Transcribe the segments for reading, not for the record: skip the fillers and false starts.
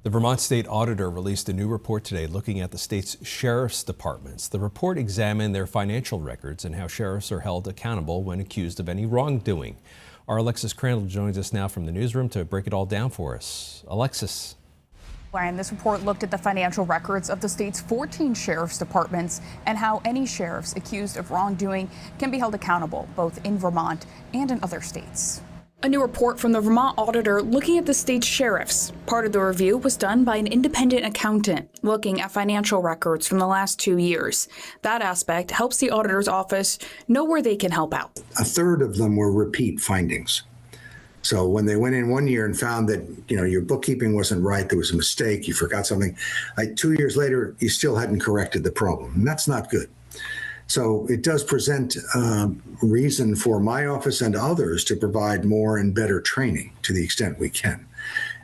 The Vermont State Auditor released a new report today looking at the state's sheriff's departments. The report examined their financial records and how sheriffs are held accountable when accused of any wrongdoing. Our Alexis Crandall joins us now from the newsroom to break it all down for us. Alexis. And this report looked at the financial records of the state's 14 sheriff's departments and how any sheriffs accused of wrongdoing can be held accountable, both in Vermont and in other states. A new report from the Vermont auditor looking at the state's sheriffs. Part of the review was done by an independent accountant looking at financial records from the last 2 years. That aspect helps the auditor's office know where they can help out. A third of them were repeat findings. So when they went in 1 year and found that, your bookkeeping wasn't right, there was a mistake, you forgot something, 2 years later, you still hadn't corrected the problem. And that's not good. So it does present reason for my office and others to provide more and better training to the extent we can.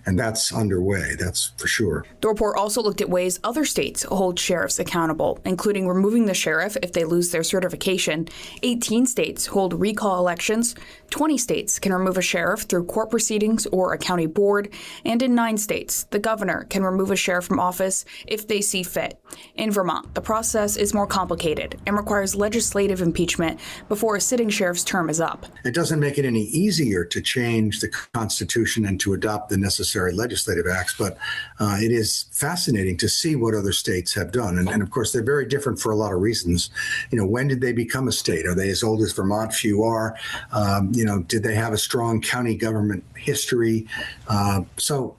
And that's underway, that's for sure. The report also looked at ways other states hold sheriffs accountable, including removing the sheriff if they lose their certification. 18 states hold recall elections. 20 states can remove a sheriff through court proceedings or a county board. And in 9 states, the governor can remove a sheriff from office if they see fit. In Vermont, the process is more complicated and requires legislative impeachment before a sitting sheriff's term is up. It doesn't make it any easier to change the Constitution and to adopt the necessary legislative acts, but it is fascinating to see what other states have done. And of course, they're very different for a lot of reasons. When did they become a state? Are they as old as Vermont? Few are. Did they have a strong county government history? So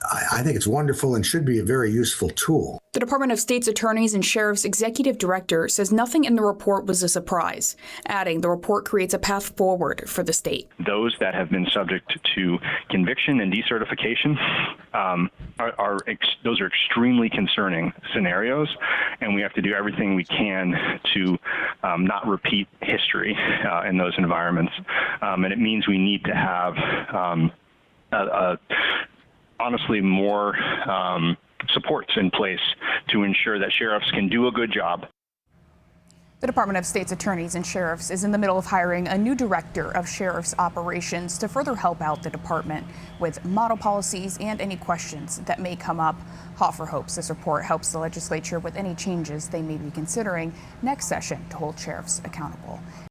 I think it's wonderful and should be a very useful tool. The Department of State's Attorneys and Sheriff's Executive Director says nothing in the report was a surprise, adding the report creates a path forward for the state. Those that have been subject to conviction and decertification those are extremely concerning scenarios, and we have to do everything we can to not repeat history in those environments. And it means we need to have honestly more supports in place to ensure that sheriffs can do a good job. The Department of State's Attorneys and Sheriffs is in the middle of hiring a new director of sheriff's operations to further help out the department with model policies and any questions that may come up. Hoffer hopes this report helps the legislature with any changes they may be considering next session to hold sheriffs accountable.